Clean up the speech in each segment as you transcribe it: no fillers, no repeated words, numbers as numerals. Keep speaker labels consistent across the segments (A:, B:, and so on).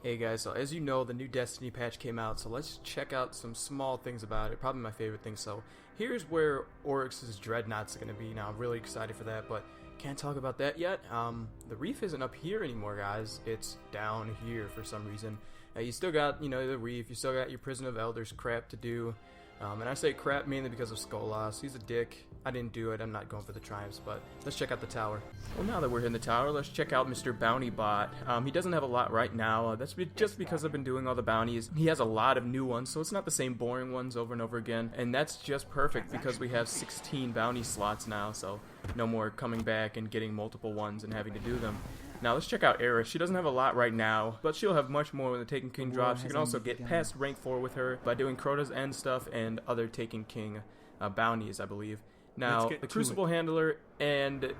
A: Hey guys, so as you know, the new Destiny patch came out, so let's check out some small things about it, probably my favorite thing. So here's where Oryx's Dreadnought's going to be. Now I'm really excited for that, but can't talk about that yet. The reef isn't up here anymore, guys. It's down here for some reason. You still got, the reef, you still got your Prison of Elders crap to do. And I say crap mainly because of Skolas. He's a dick. I didn't do it. I'm not going for the triumphs, but let's check out the tower. Well, now that we're in the tower, let's check out Mr. Bounty Bot. He doesn't have a lot right now. That's just because I've been doing all the bounties. He has a lot of new ones, so it's not the same boring ones over and over again. And that's just perfect because we have 16 bounty slots now, so no more coming back and getting multiple ones and having to do them. Now let's check out Eris. She doesn't have a lot right now, but she'll have much more when the Taken King drops. You can also get past rank 4 with her by doing Crota's End stuff and other Taken King bounties, I believe. Now, the Crucible Handler and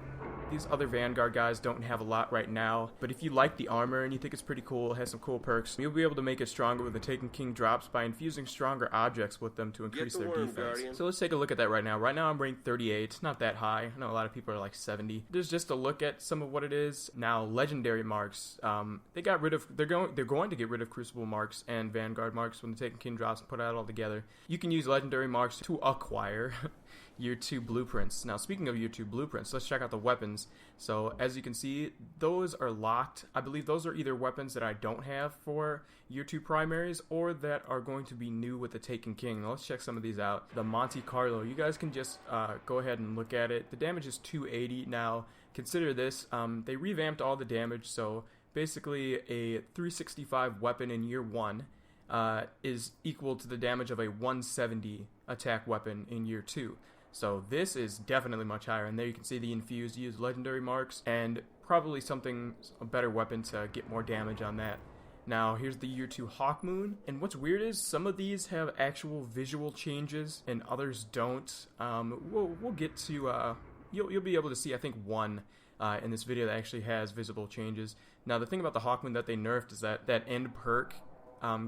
A: these other Vanguard guys don't have a lot right now, but if you like the armor and you think it's pretty cool, it has some cool perks, you'll be able to make it stronger with the Taken King drops by infusing stronger objects with them to increase their defense. Guardian. So let's take a look at that right now. Right now I'm ranked 38, not that high. I know a lot of people are like 70. There's just a look at some of what it is. Now, legendary marks, they got rid of, they're going to get rid of Crucible marks and Vanguard marks when the Taken King drops and put it all together. You can use legendary marks to acquire Year 2 blueprints. Now, speaking of Year 2 blueprints, let's check out the weapons. So, as you can see, those are locked. I believe those are either weapons that I don't have for Year 2 primaries or that are going to be new with the Taken King. Now, let's check some of these out. The Monte Carlo, you guys can just go ahead and look at it. The damage is 280. Now, consider this. They revamped all the damage, so basically a 365 weapon in Year 1 is equal to the damage of a 170 attack weapon in Year 2. So this is definitely much higher, and there you can see the infused use legendary marks and probably a better weapon to get more damage on that. Now here's the Year 2 Hawkmoon, and what's weird is some of these have actual visual changes and others don't. We'll get to you'll be able to see I think one in this video that actually has visible changes. Now the thing about the Hawkmoon that they nerfed is that end perk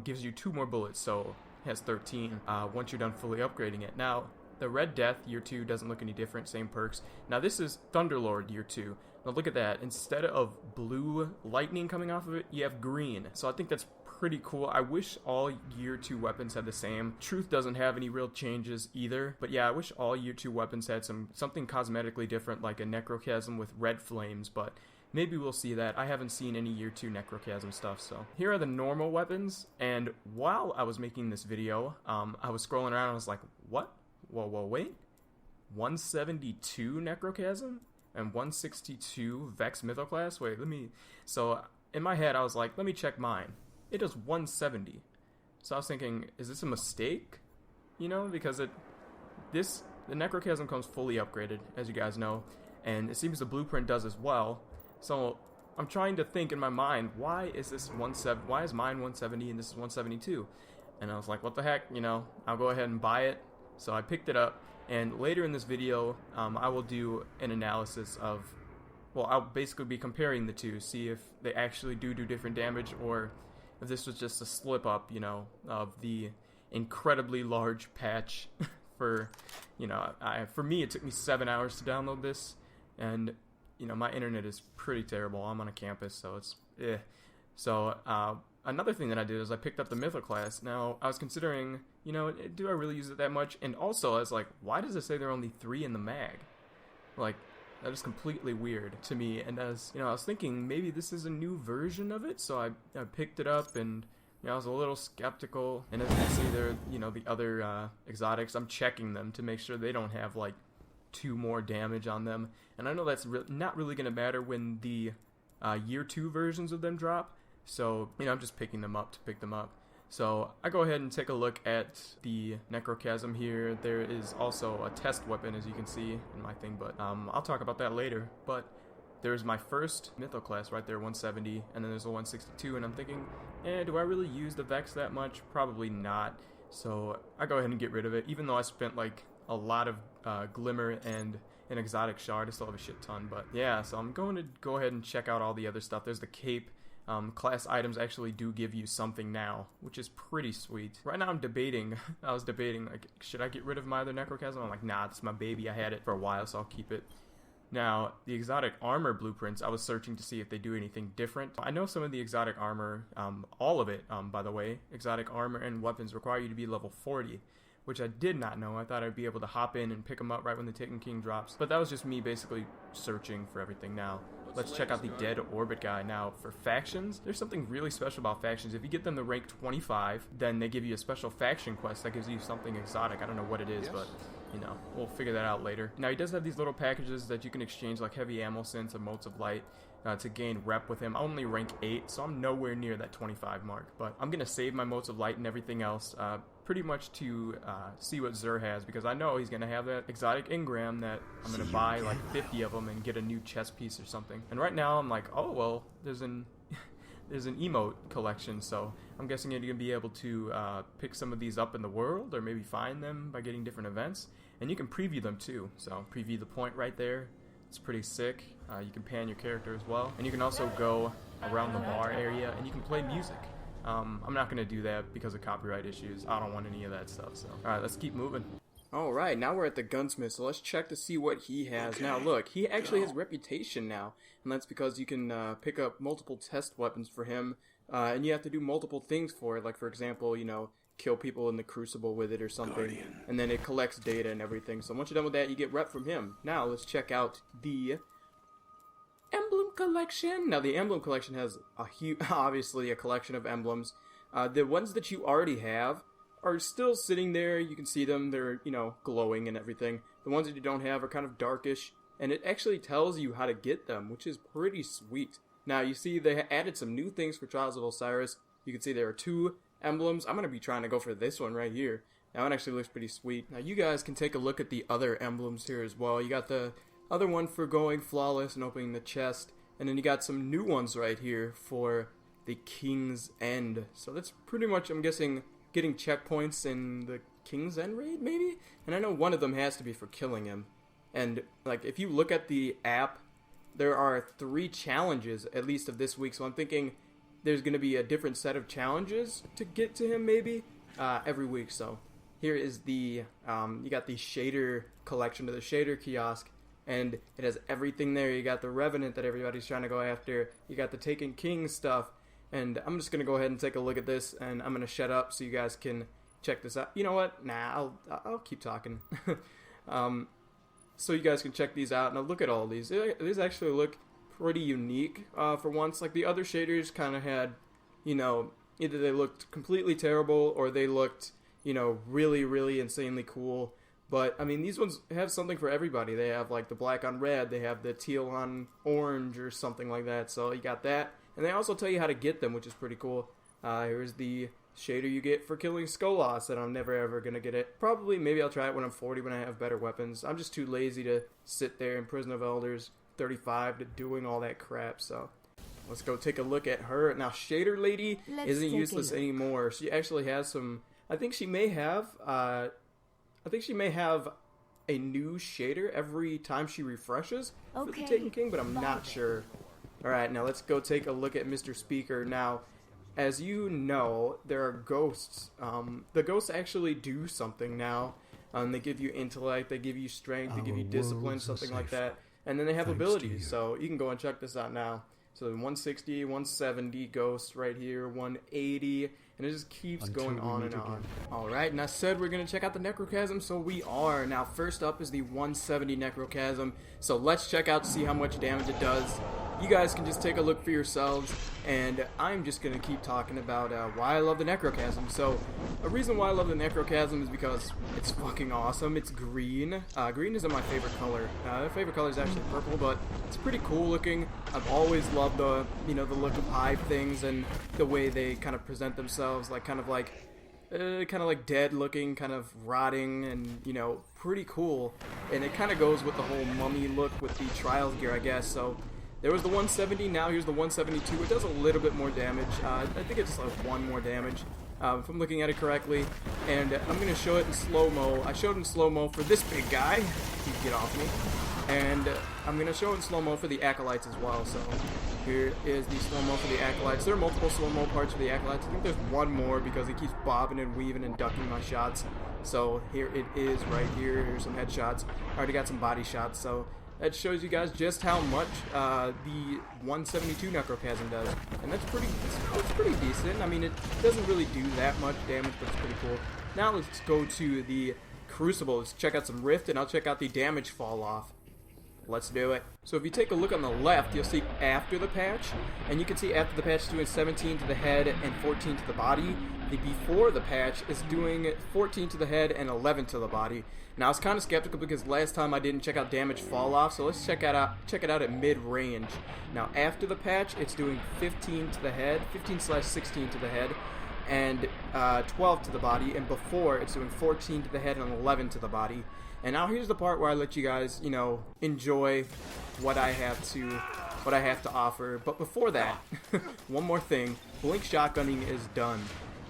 A: gives you 2 more bullets, so it has 13 once you're done fully upgrading it. Now the Red Death Year 2 doesn't look any different, same perks. Now this is Thunderlord Year 2. Now look at that. Instead of blue lightning coming off of it, you have green. So I think that's pretty cool. I wish all Year 2 weapons had the same. Truth doesn't have any real changes either. But yeah, I wish all Year 2 weapons had something cosmetically different, like a Necrochasm with red flames, but maybe we'll see that. I haven't seen any Year 2 Necrochasm stuff, so. Here are the normal weapons, and while I was making this video, I was scrolling around and I was like, what? Whoa, wait. 172 Necrochasm? And 162 Vex Mythoclast? Wait, so in my head I was like, let me check mine. It does 170. So I was thinking, is this a mistake? Because the Necrochasm comes fully upgraded, as you guys know, and it seems the blueprint does as well. So I'm trying to think in my mind, why is mine 170 and this is 172? And I was like, what the heck, I'll go ahead and buy it. So I picked it up, and later in this video, I will do an analysis of, I'll basically be comparing the two, see if they actually do different damage, or if this was just a slip up, of the incredibly large patch for me, it took me 7 hours to download this, and my internet is pretty terrible. I'm on a campus, so it's So another thing that I did is I picked up the Mythoclast. Now I was considering, do I really use it that much? And also I was like, why does it say there are only 3 in the mag? Like, that is completely weird to me. And as I was thinking maybe this is a new version of it, so I picked it up, and I was a little skeptical. And as you can see there, the other exotics, I'm checking them to make sure they don't have like 2 more damage on them. And I know that's not really going to matter when the Year 2 versions of them drop. So, I'm just picking them up to pick them up. So, I go ahead and take a look at the Necrochasm here. There is also a test weapon, as you can see in my thing, but I'll talk about that later. But there's my first Mythoclast right there, 170, and then there's a 162, and I'm thinking, do I really use the Vex that much? Probably not. So, I go ahead and get rid of it, even though I spent like a lot of Glimmer and an exotic shard. I still have a shit ton, but yeah, so I'm going to go ahead and check out all the other stuff. There's the cape. Class items actually do give you something now, which is pretty sweet. Right now I'm debating, like, should I get rid of my other Necrochasm? I'm like, nah, it's my baby. I had it for a while, so I'll keep it. Now, the exotic armor blueprints, I was searching to see if they do anything different. I know some of the exotic armor, all of it, by the way, exotic armor and weapons require you to be level 40, which I did not know. I thought I'd be able to hop in and pick them up right when the Taken King drops. But that was just me basically searching for everything. Now, let's check out the Dead Orbit guy. Now, for factions, there's something really special about factions. If you get them to rank 25, then they give you a special faction quest that gives you something exotic. I don't know what it is, but you know, we'll figure that out later. Now, he does have these little packages that you can exchange, like heavy ammo synths and motes of light, to gain rep with him. I'm only rank 8, so I'm nowhere near that 25 mark. But I'm going to save my motes of light and everything else pretty much to see what Xur has, because I know he's going to have that exotic engram that I'm going to buy like 50 of them and get a new chest piece or something. And right now I'm like, oh, well, there's an emote collection, so I'm guessing you're going to be able to pick some of these up in the world, or maybe find them by getting different events. And you can preview them too, so preview the point right there. It's pretty sick. You can pan your character as well, and you can also go around the bar area and you can play music. I'm not going to do that because of copyright issues. I don't want any of that stuff, so alright, let's keep moving. Alright, now we're at the gunsmith, so let's check to see what he has. Now look, he actually has reputation now, and that's because you can pick up multiple test weapons for him, and you have to do multiple things for it, like for example, you know, kill people in the crucible with it or something, and then it collects data and everything. So once you're done with that, you get rep from him. Now let's check out the emblem collection. Now the emblem collection has obviously a collection of emblems. The ones that you already have are still sitting there. You can see them. They're, you know, glowing and everything. The ones that you don't have are kind of darkish, and it actually tells you how to get them, which is pretty sweet. Now you see they added some new things for Trials of Osiris. You can see there are 2 emblems. I'm going to be trying to go for this one right here. That one actually looks pretty sweet. Now you guys can take a look at the other emblems here as well. You got the other one for going flawless and opening the chest, and then you got some new ones right here for the King's End. So that's pretty much, I'm guessing, getting checkpoints in the King's End raid maybe? And I know one of them has to be for killing him. And like if you look at the app, there are 3 challenges at least of this week, so I'm thinking there's going to be a different set of challenges to get to him maybe every week. So here is the you got the shader collection to the shader kiosk, and it has everything there. You got the Revenant that everybody's trying to go after, you got the Taken King stuff, and I'm just going to go ahead and take a look at this, and I'm going to shut up so you guys can check this out. You know what, nah, I'll keep talking. So you guys can check these out. Now look at all these. These actually look pretty unique for once. Like the other shaders kind of had, you know, either they looked completely terrible or they looked, you know, really, really insanely cool. But I mean, these ones have something for everybody. They have like the black on red, they have the teal on orange or something like that. So you got that, and they also tell you how to get them, which is pretty cool. Here's the shader you get for killing Skolas, and I'm never ever gonna get it. Probably, maybe I'll try it when I'm 40 when I have better weapons. I'm just too lazy to sit there in Prison of Elders 35 to doing all that crap, so let's go take a look at her. Now, Shader Lady isn't useless anymore. She actually has some, I think she may have a new shader every time she refreshes for the Taken King, but I'm not sure. Alright, now let's go take a look at Mr. Speaker. Now, as you know, there are ghosts. The ghosts actually do something now. They give you intellect, they give you strength, they give you discipline, something like that. And then they have abilities, so you can go and check this out now. So 160, 170 ghosts right here, 180, and it just keeps going on and on. Alright, and I said we're going to check out the Necrochasm, so we are. Now first up is the 170 Necrochasm, so let's check out to see how much damage it does. You guys can just take a look for yourselves, and I'm just going to keep talking about why I love the Necrochasm. So, a reason why I love the Necrochasm is because it's fucking awesome. It's green. Green isn't my favorite color. My favorite color is actually purple, but it's pretty cool looking. I've always loved the, you know, the look of hive things and the way they kind of present themselves, like kind of like dead looking, kind of rotting, and, you know, pretty cool. And it kind of goes with the whole mummy look with the Trials gear, I guess. So there was the 170, now here's the 172. It does a little bit more damage. I think it's like 1 more damage, if I'm looking at it correctly. And I'm going to show it in slow-mo. I showed in slow-mo for this big guy. He get off me. And I'm going to show it in slow-mo for the Acolytes as well. So here is the slow-mo for the Acolytes. There are multiple slow-mo parts for the Acolytes. I think there's one more because he keeps bobbing and weaving and ducking my shots. So here it is right here. Here's some headshots. I already got some body shots, so that shows you guys just how much the 172 Necrochasm does. And that's pretty decent. I mean, it doesn't really do that much damage, but it's pretty cool. Now let's go to the Crucible. Let's check out some Rift, and I'll check out the damage fall off. Let's do it. So if you take a look on the left, you'll see after the patch, and you can see after the patch is doing 17 to the head and 14 to the body. The before the patch is doing 14 to the head and 11 to the body. Now I was kind of skeptical because last time I didn't check out damage fall off, so let's check it out at mid range. Now after the patch, it's doing 15 to the head, 15/16 to the head, and 12 to the body, and before it's doing 14 to the head and 11 to the body. And now here's the part where I let you guys, you know, enjoy what I have to offer. But before that, one more thing. Blink shotgunning is done.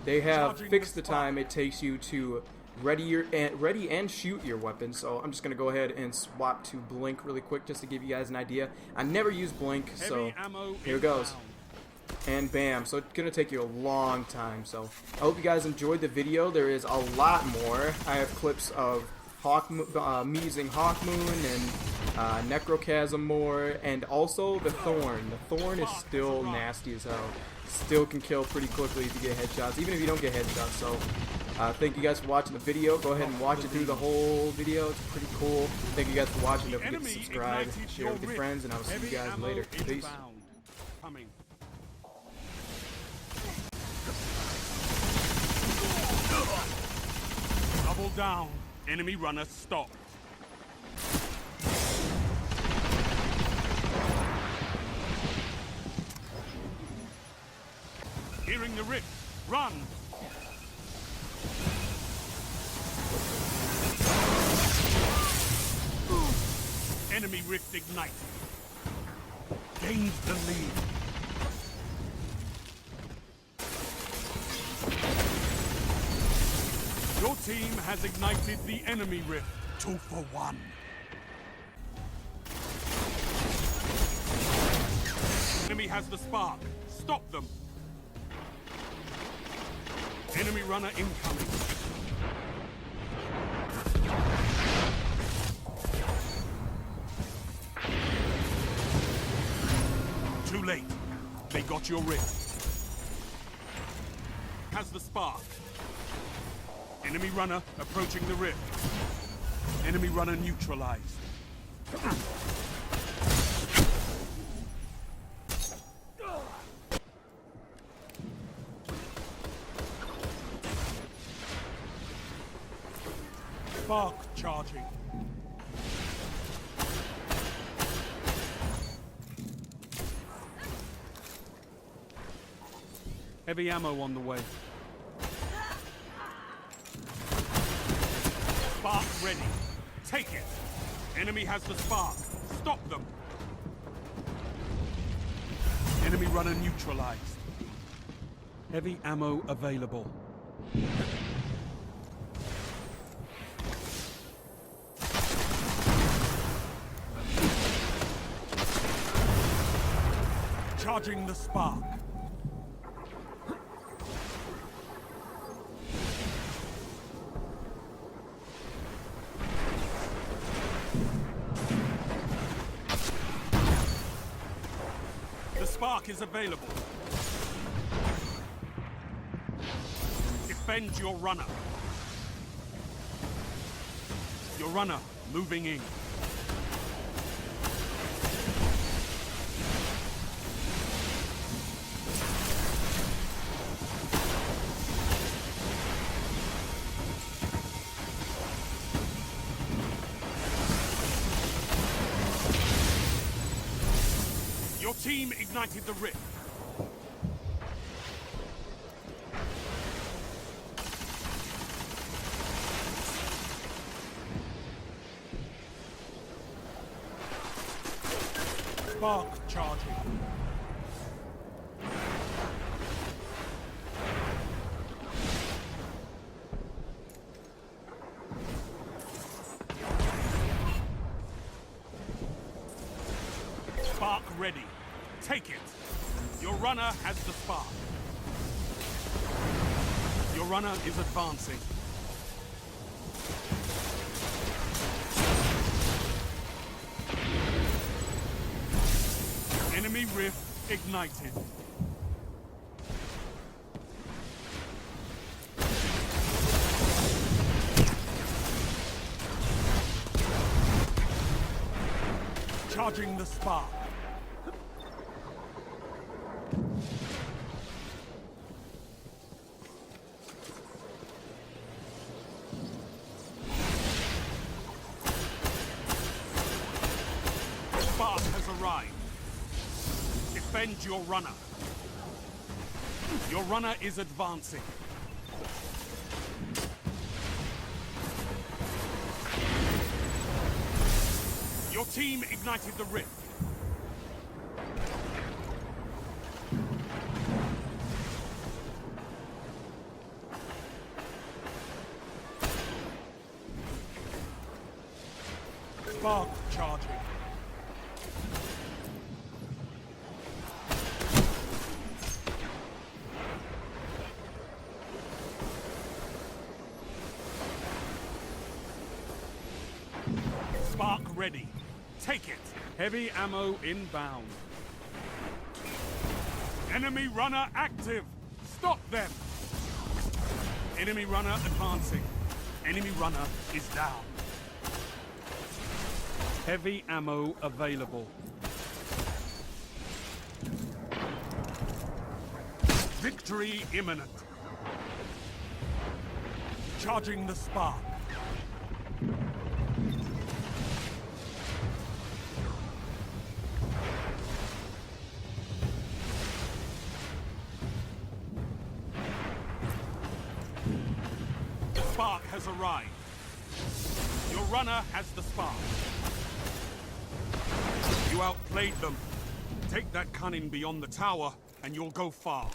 A: They have fixed the time it takes you to ready and shoot your weapon. So I'm just gonna go ahead and swap to blink really quick just to give you guys an idea. I never use blink, so here it goes. And bam, so it's gonna take you a long time. So I hope you guys enjoyed the video. There is a lot more. I have clips of me using Hawkmoon and Necrochasm more, and also the Thorn. The Thorn is still nasty as hell. Still can kill pretty quickly if you get headshots, even if you don't get headshots. So thank you guys for watching the video. Go ahead and watch it through the whole video. It's pretty cool. Thank you guys for watching. Don't forget to subscribe, share with your friends, and I will see you guys later. Peace.
B: Double down. Enemy runner stop. Hearing the rift. Run. Enemy rift ignited. Gains the lead. Your team has ignited the enemy rift. 2 for 1. Enemy has the spark. Stop them. Enemy runner incoming. Too late. They got your rift. Has the spark. Enemy runner approaching the rift. Enemy runner neutralized. Spark charging. Heavy ammo on the way. Spark ready. Take it. Enemy has the spark. Stop them. Enemy runner neutralized. Heavy ammo available. Charging the spark. The spark is available. Defend your runner. Your runner moving in. Your team ignited the rift. Spark charging. Spark ready. Take it. Your runner has the spark. Your runner is advancing. Enemy rift ignited. Charging the spark. Spark has arrived. Defend your runner. Your runner is advancing. Your team ignited the rift. Spark charging. Spark ready. Take it. Heavy ammo inbound. Enemy runner active. Stop them. Enemy runner advancing. Enemy runner is down. Heavy ammo available. Victory imminent. Charging the spark. The spark has arrived. Your runner has the spark. You outplayed them. Take that cunning beyond the tower, and you'll go far.